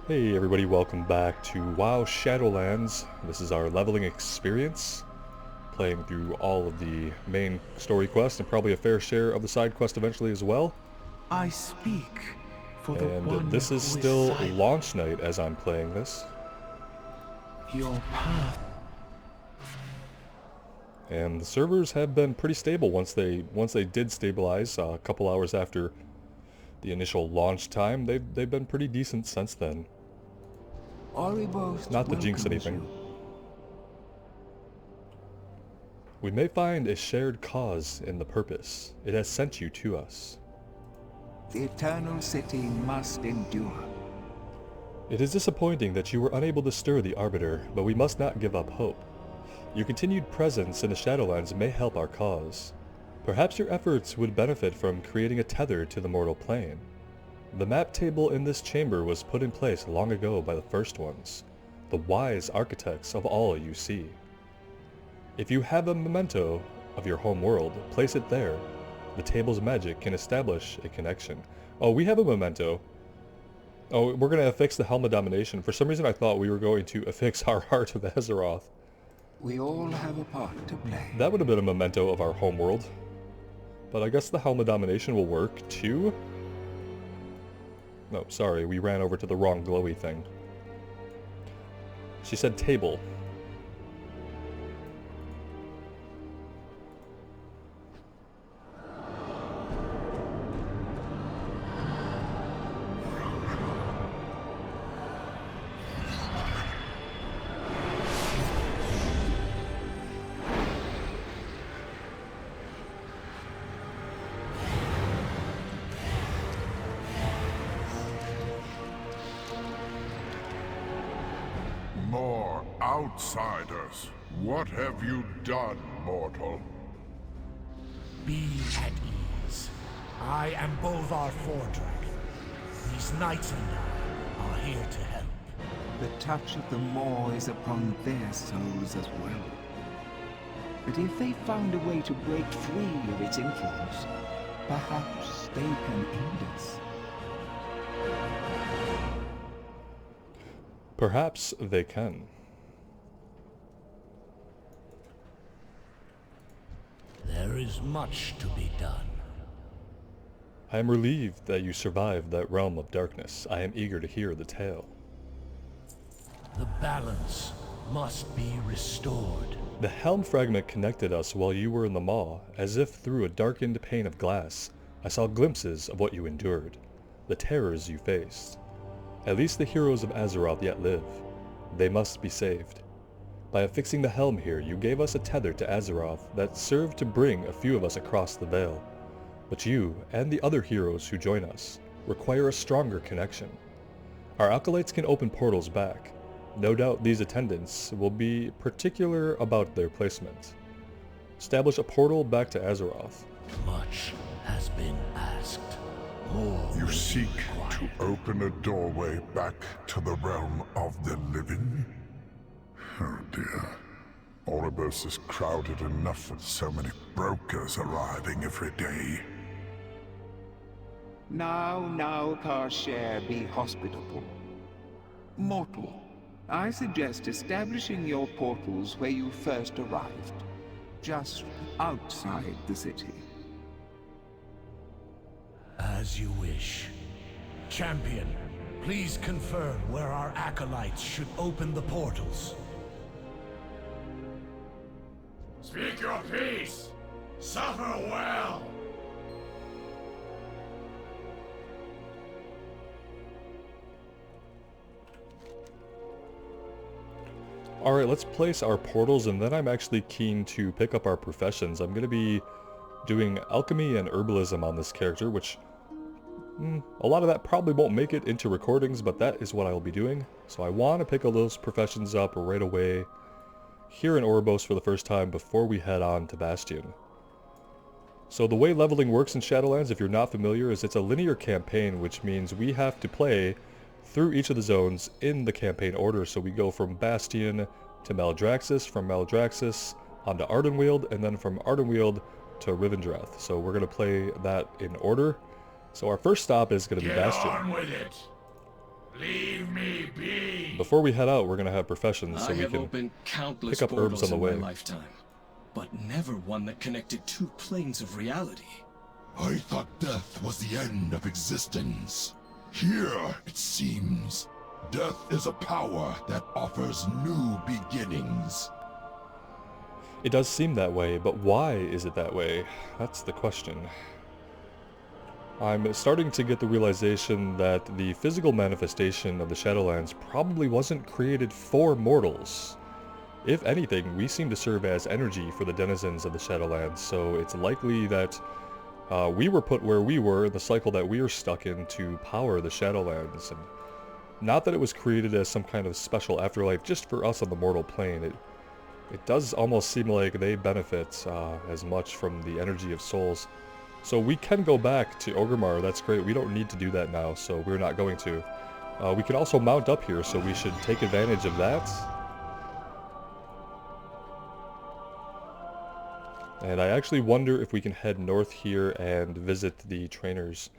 Hey everybody, welcome back to WoW Shadowlands. This is our leveling experience, playing through all of the main story quests and probably a fair share of the side quest eventually as well. I speak for the And one this is who still silent. launch night as I'm playing this. Your path. And the servers have been pretty stable once they did stabilize a couple hours after the initial launch time. They've been pretty decent since then. Oribos Not to jinx welcomes anything. you. We may find a shared cause in the purpose. It has sent you to us. The eternal city must endure. It is disappointing that you were unable to stir the Arbiter, but we must not give up hope. Your continued presence in the Shadowlands may help our cause. Perhaps your efforts would benefit from creating a tether to the mortal plane. The map table in this chamber was put in place long ago by the first ones, the wise architects of all you see. If you have a memento of your home world, place it there. The table's magic can establish a connection. Oh, we have a memento. Oh, we're going to affix the Helm of Domination. For some reason I thought we were going to affix our Heart of Azeroth. We all have a part to play. That would have been a memento of our homeworld. But I guess the Helm of Domination will work too? No, sorry, we ran over to the wrong glowy thing. She said table. More outsiders. What have you done, mortal? Be at ease. I am Bolvar Fordragon. These knights and I are here to help. The touch of the Maw is upon their souls as well. But if they found a way to break free of its influence, perhaps they can end us. Perhaps they can. There is much to be done. I am relieved that you survived that realm of darkness. I am eager to hear the tale. The balance must be restored. The helm fragment connected us while you were in the maw, as if through a darkened pane of glass. I saw glimpses of what you endured, the terrors you faced. At least the heroes of Azeroth yet live. They must be saved. By affixing the helm here, you gave us a tether to Azeroth that served to bring a few of us across the Veil. But you, and the other heroes who join us, require a stronger connection. Our acolytes can open portals back. No doubt these attendants will be particular about their placement. Establish a portal back to Azeroth. Much has been asked. More You will seek be to required. open a doorway back to the realm of the living? Oh dear. Oribos is crowded enough with so many brokers arriving every day. Now, Karshare, be hospitable. Mortal, I suggest establishing your portals where you first arrived, just outside the city. As you wish. Champion, please confirm where our acolytes should open the portals. Speak your peace! Suffer well! Alright, let's place our portals, and then I'm actually keen to pick up our professions. I'm going to be doing alchemy and herbalism on this character, which a lot of that probably won't make it into recordings, but that is what I will be doing. So I want to pick all those professions up right away here in Oribos for the first time before we head on to Bastion. So the way leveling works in Shadowlands, if you're not familiar, is it's a linear campaign, which means we have to play through each of the zones in the campaign order. So we go from Bastion to Maldraxxus, from Maldraxxus onto Ardenweald, and then from Ardenweald to Rivendreth. So we're going to play that in order. So our first stop is going to be Get Bastion. on with it! Leave me before we head out, we're gonna have professions so I we have can opened countless pick up herbs on portals the in way. my lifetime, but never one that connected two planes of reality. I thought death was the end of existence. Here, it seems, death is a power that offers new beginnings. It does seem that way, but why is it that way? That's the question. I'm starting to get the realization that the physical manifestation of the Shadowlands probably wasn't created for mortals. If anything, we seem to serve as energy for the denizens of the Shadowlands, so it's likely that we were put where we were in the cycle that we are stuck in to power the Shadowlands. And not that it was created as some kind of special afterlife just for us on the mortal plane. It does almost seem like they benefit as much from the energy of souls. So we can go back to Orgrimmar, that's great. We don't need to do that now, so we're not going to. We can also mount up here, so we should take advantage of that. And I actually wonder if we can head north here and visit the trainers.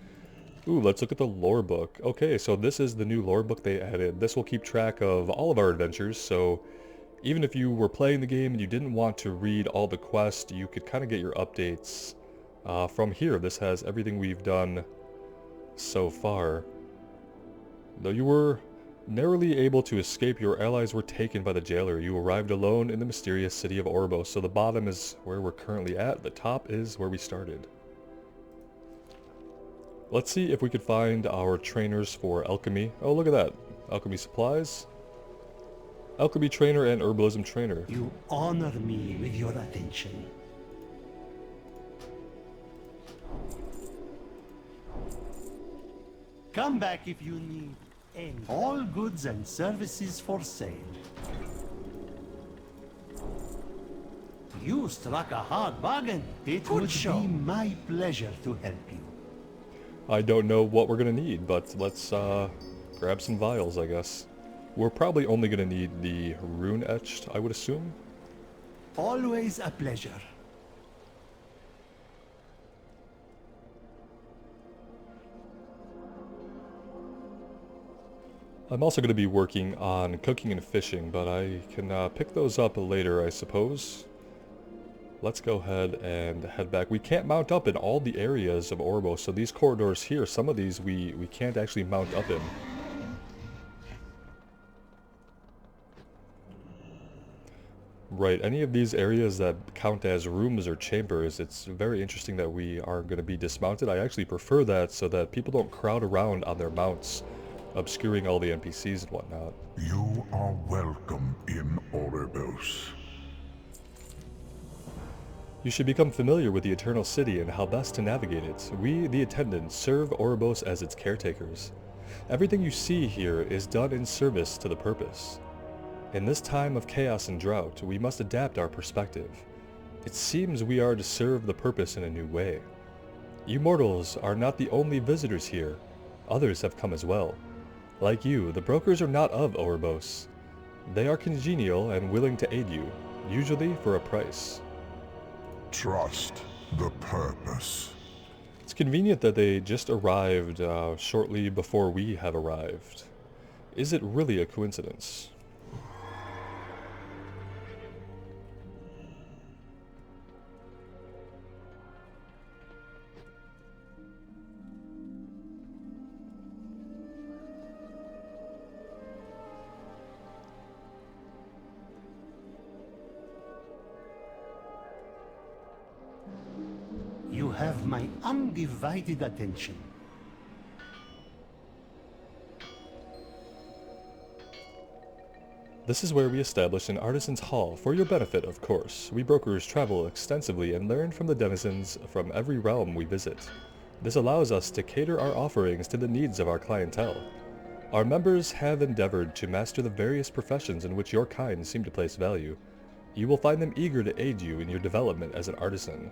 Ooh, let's look at the lore book. Okay, so this is the new lore book they added. This will keep track of all of our adventures, so even if you were playing the game and you didn't want to read all the quests, you could kind of get your updates from here. This has everything we've done so far. Though you were narrowly able to escape, your allies were taken by the jailer. You arrived alone in the mysterious city of Oribos. So the bottom is where we're currently at. The top is where we started. Let's see if we could find our trainers for alchemy. Oh, look at that. Alchemy supplies. Alchemy trainer and herbalism trainer. You honor me with your attention. Come back if you need any. All goods and services for sale. You struck a hard bargain. It would be my pleasure to help you. I don't know what we're gonna need, but let's grab some vials, I guess. We're probably only gonna need the rune etched, I would assume. Always a pleasure. I'm also going to be working on cooking and fishing, but I can pick those up later, I suppose. Let's go ahead and head back. We can't mount up in all the areas of Oribos, so these corridors here, some of these we can't actually mount up in. Right, any of these areas that count as rooms or chambers, it's very interesting that we aren't going to be dismounted. I actually prefer that so that people don't crowd around on their mounts, obscuring all the NPCs and whatnot. You are welcome in Oribos. You should become familiar with the Eternal City and how best to navigate it. We, the attendants, serve Oribos as its caretakers. Everything you see here is done in service to the purpose. In this time of chaos and drought, we must adapt our perspective. It seems we are to serve the purpose in a new way. You mortals are not the only visitors here. Others have come as well. Like you, the brokers are not of Oribos. They are congenial and willing to aid you, usually for a price. Trust the purpose. It's convenient that they just arrived shortly before we have arrived. Is it really a coincidence? You have my undivided attention. This is where we establish an artisan's hall, for your benefit, of course. We brokers travel extensively and learn from the denizens from every realm we visit. This allows us to cater our offerings to the needs of our clientele. Our members have endeavored to master the various professions in which your kind seem to place value. You will find them eager to aid you in your development as an artisan.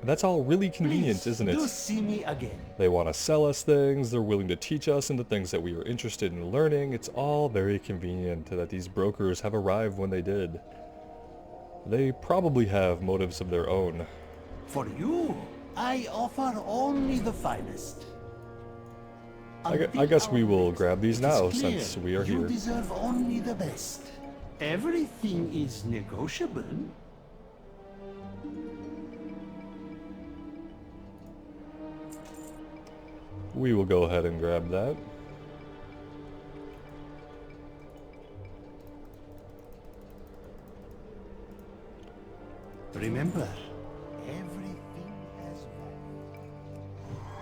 That's all really convenient, Please, isn't it? do see me again. They want to sell us things, they're willing to teach us in the things that we are interested in learning. It's all very convenient that these brokers have arrived when they did. They probably have motives of their own. For you, I offer only the finest. I guess we will grab these It is now clear since we are you here. deserve only the best. Everything is negotiable. We will go ahead and grab that. Remember, everything has value.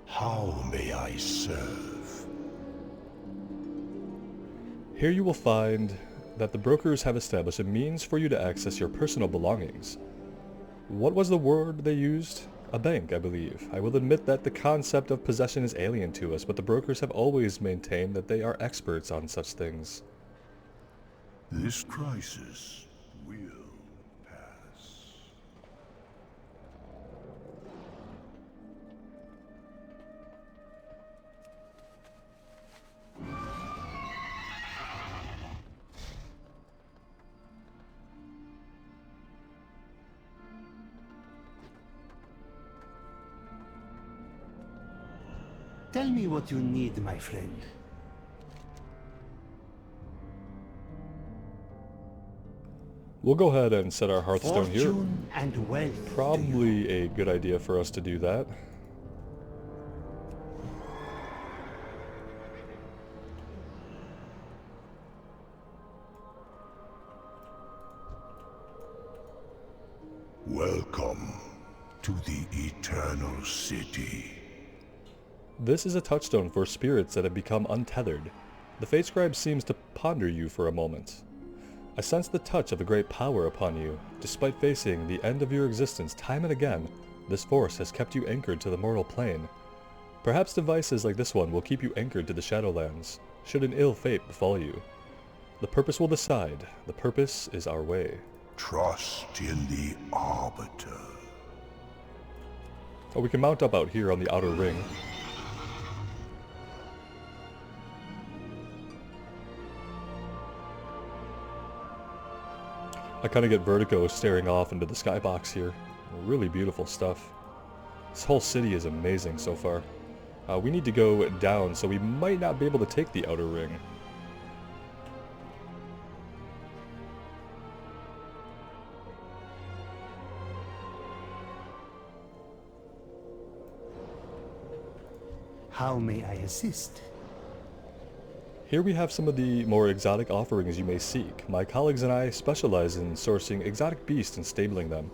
How may I serve? Here you will find that the brokers have established a means for you to access your personal belongings. What was the word they used? A bank, I believe. I will admit that the concept of possession is alien to us, but the brokers have always maintained that they are experts on such things. This crisis will pass. Tell me what you need, my friend. We'll go ahead and set our Hearthstone here. Fortune and wealth. to you. Probably a good idea for us to do that. Welcome to the Eternal City. This is a touchstone for spirits that have become untethered. The Fate Scribe seems to ponder you for a moment. I sense the touch of a great power upon you. Despite facing the end of your existence time and again, this force has kept you anchored to the mortal plane. Perhaps devices like this one will keep you anchored to the Shadowlands, should an ill fate befall you. The purpose will decide. The purpose is our way. Trust in the Arbiter. Oh, we can mount up out here on the outer ring. I kind of get vertigo staring off into the skybox here. Really beautiful stuff. This whole city is amazing so far. We need to go down, so we might not be able to take the outer ring. How may I assist? Here we have some of the more exotic offerings you may seek. My colleagues and I specialize in sourcing exotic beasts and stabling them.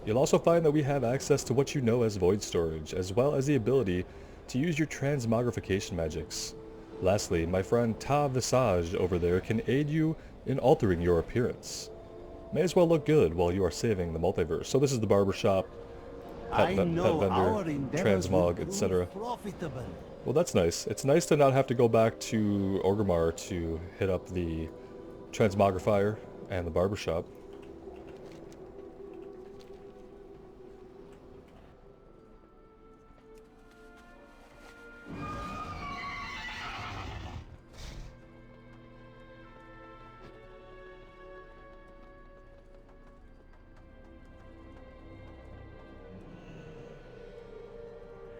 You'll also find that we have access to what you know as void storage, as well as the ability to use your transmogrification magics. Lastly, my friend Ta Visage over there can aid you in altering your appearance. May as well look good while you are saving the multiverse. So this is the barbershop, I pet know our vendor, endeavors will transmog, prove etc. profitable. Well, that's nice. It's nice to not have to go back to Orgrimmar to hit up the transmogrifier and the barbershop.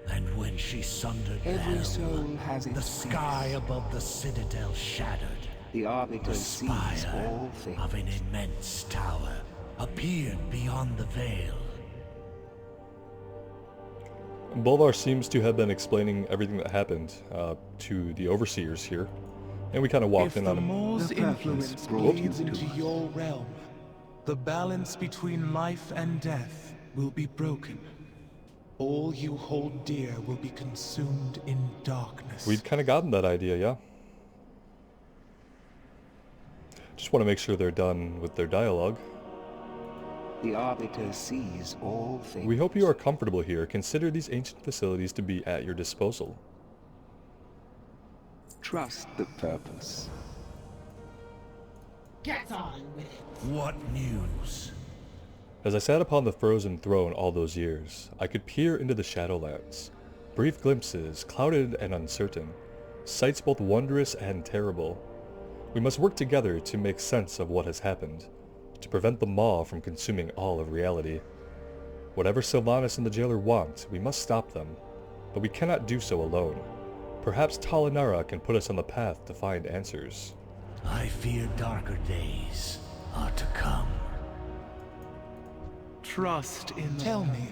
And when she sundered the Every helm, soul has its the sky above the citadel shattered. The Arbiter The sees spire all things. of an immense tower appeared beyond the veil. Bolvar seems to have been explaining everything that happened to the overseers here, and we kind of walked If in the on him. more's The purpose influence brought bleeds you to into us. your realm, the balance between life and death will be broken. All you hold dear will be consumed in darkness. We'd kind of gotten that idea, yeah. Just want to make sure they're done with their dialogue. The Arbiter sees all things. We hope you are comfortable here. Consider these ancient facilities to be at your disposal. Trust the purpose. Get on with it. What news? As I sat upon the frozen throne all those years, I could peer into the Shadowlands. brief glimpses, clouded and uncertain, sights both wondrous and terrible. We must work together to make sense of what has happened, to prevent the Maw from consuming all of reality. Whatever Sylvanas and the jailer want, we must stop them, but we cannot do so alone. Perhaps Talinara can put us on the path to find answers. I fear darker days are to come. Trust in the... Tell me,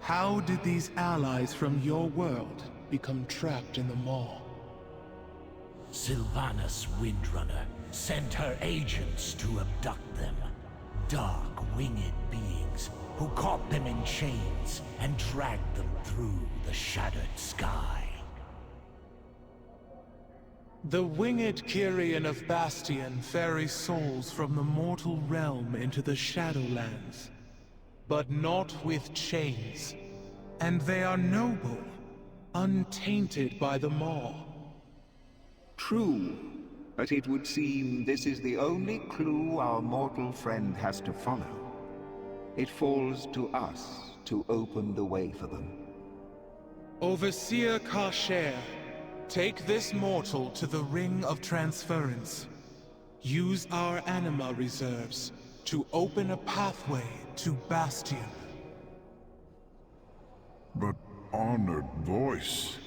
how did these allies from your world become trapped in the Maw? Sylvanas Windrunner sent her agents to abduct them. Dark, winged beings who caught them in chains and dragged them through the shattered sky. The winged Kyrian of Bastion ferry souls from the mortal realm into the Shadowlands, but not with chains. And they are noble, untainted by the Maw. True, but it would seem this is the only clue our mortal friend has to follow. It falls to us to open the way for them. Overseer Kasher, take this mortal to the Ring of Transference. Use our anima reserves to open a pathway to Bastion. But, honored voice,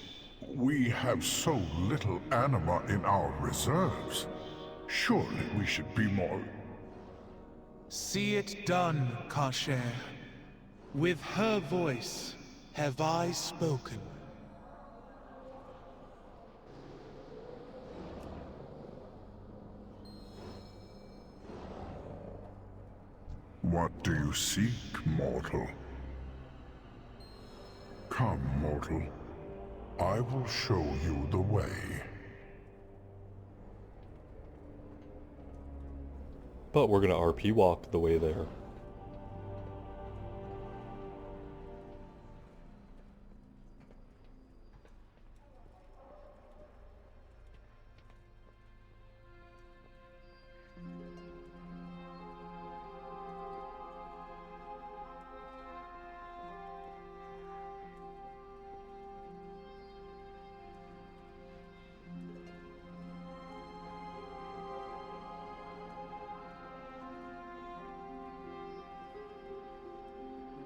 we have so little anima in our reserves. Surely we should be more... See it done, Kasher. With her voice have I spoken. What do you seek, mortal? Come, mortal. I will show you the way. But we're gonna RP walk the way there.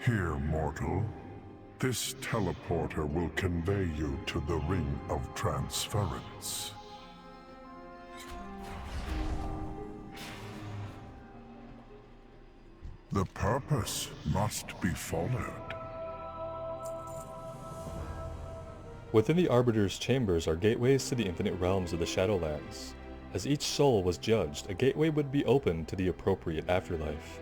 Here, mortal. This teleporter will convey you to the Ring of Transference. The purpose must be followed. Within the Arbiter's chambers are gateways to the infinite realms of the Shadowlands. As each soul was judged, a gateway would be opened to the appropriate afterlife.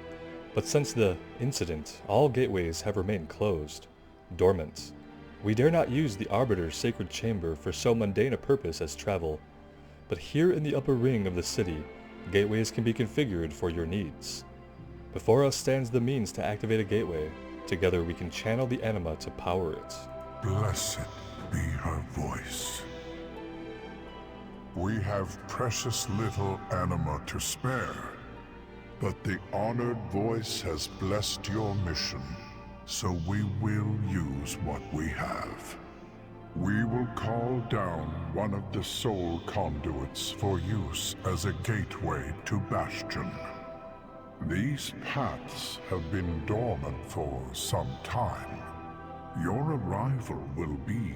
But since the incident, all gateways have remained closed, dormant. We dare not use the Arbiter's sacred chamber for so mundane a purpose as travel. But here in the upper ring of the city, gateways can be configured for your needs. Before us stands the means to activate a gateway. Together we can channel the anima to power it. Blessed be her voice. We have precious little anima to spare. But the honored voice has blessed your mission, so we will use what we have. We will call down one of the soul conduits for use as a gateway to Bastion. These paths have been dormant for some time. Your arrival will be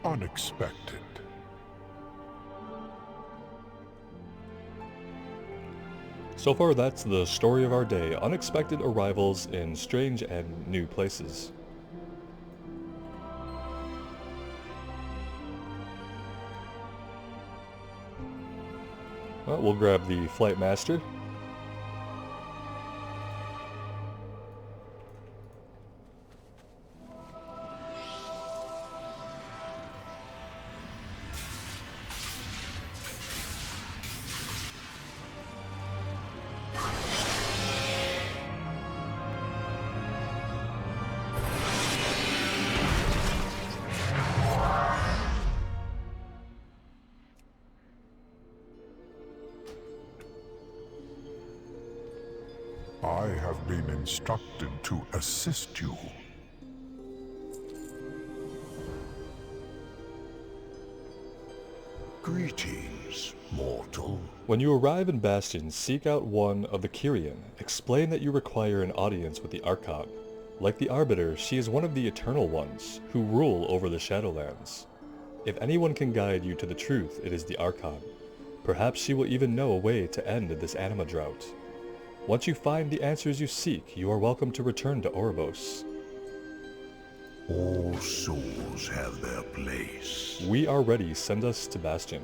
unexpected. So far, that's the story of our day. Unexpected arrivals in strange and new places. Well, we'll grab the Flight Master. I have been instructed to assist you. Greetings, mortal. When you arrive in Bastion, seek out one of the Kyrian. Explain that you require an audience with the Archon. Like the Arbiter, she is one of the Eternal Ones, who rule over the Shadowlands. If anyone can guide you to the truth, it is the Archon. Perhaps she will even know a way to end this anima drought. Once you find the answers you seek, you are welcome to return to Oribos. All souls have their place. We are ready, send us to Bastion.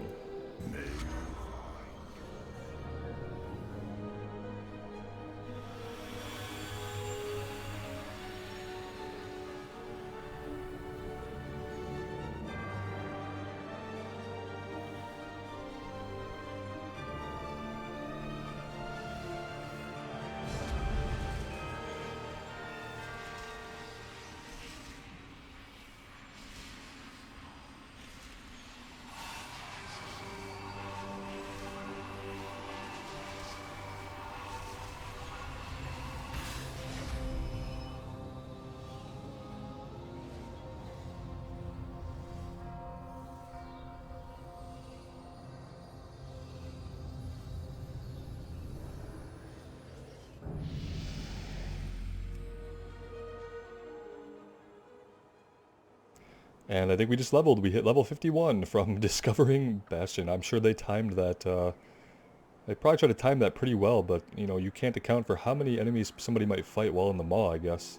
And I think we just leveled. We hit level 51 from discovering Bastion. I'm sure they timed that, they probably tried to time that pretty well, but, you know, you can't account for how many enemies somebody might fight while in the maw, I guess.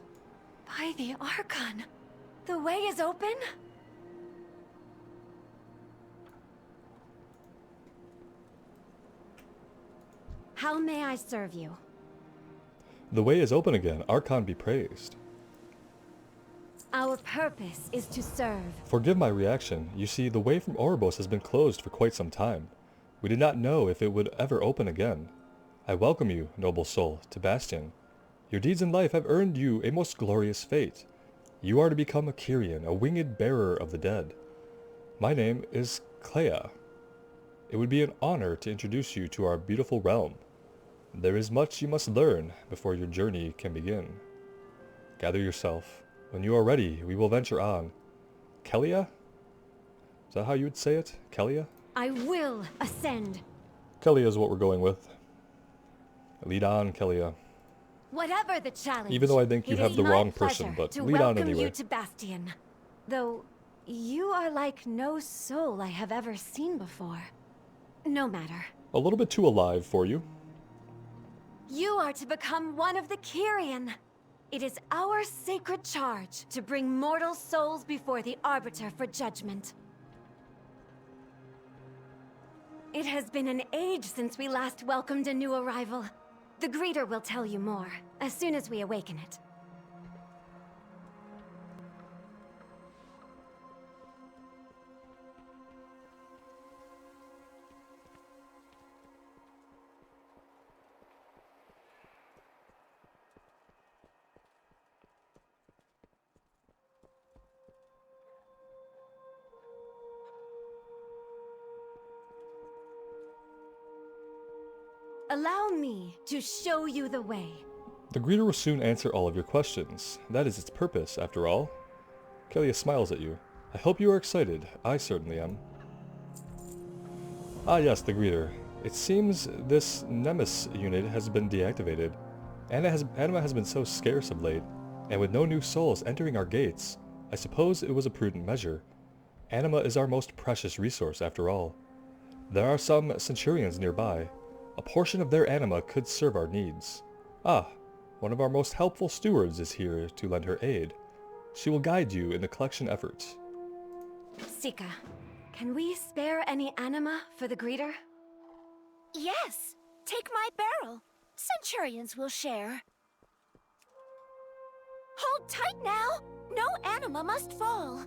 By the Archon, the way is open? How may I serve you? The way is open again. Archon be praised. Our purpose is to serve. Forgive my reaction. You see, the way from Oribos has been closed for quite some time. We did not know if it would ever open again. I welcome you, noble soul, to Bastion. Your deeds in life have earned you a most glorious fate. You are to become a Kyrian, a winged bearer of the dead. My name is Clea. It would be an honor to introduce you to our beautiful realm. There is much you must learn before your journey can begin. Gather yourself. When you are ready, we will venture on. Kelia? Is that how you would say it? Kelia? I will ascend. Kelia is what we're going with. Lead on, Kelia. Whatever the challenge. Even though I think you have the wrong person, but lead on anyway. You to Bastion. Though you are like no soul I have ever seen before. No matter. A little bit too alive for you. You are to become one of the Kyrian. It is our sacred charge to bring mortal souls before the Arbiter for judgment. It has been an age since we last welcomed a new arrival. The greeter will tell you more, as soon as we awaken it. Allow me to show you the way. The greeter will soon answer all of your questions. That is its purpose, after all. Kelia smiles at you. I hope you are excited. I certainly am. Ah yes, the greeter. It seems this Nemesis unit has been deactivated. Anima has been so scarce of late, and with no new souls entering our gates, I suppose it was a prudent measure. Anima is our most precious resource, after all. There are some Centurions nearby. A portion of their anima could serve our needs. Ah, one of our most helpful stewards is here to lend her aid. She will guide you in the collection efforts. Sika, can we spare any anima for the greeter? Yes, take my barrel. Centurions will share. Hold tight now! No anima must fall.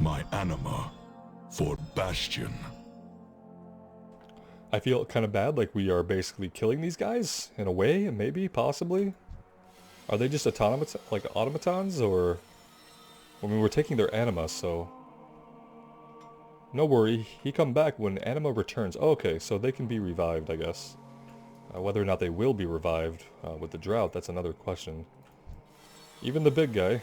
My anima for Bastion. I feel kind of bad, like we are basically killing these guys, in a way, maybe, possibly. Are they just automatons, or... I mean, we're taking their anima, so... No worry, he come back when anima returns. Oh, okay, so they can be revived, I guess. Whether or not they will be revived with the drought, that's another question. Even the big guy,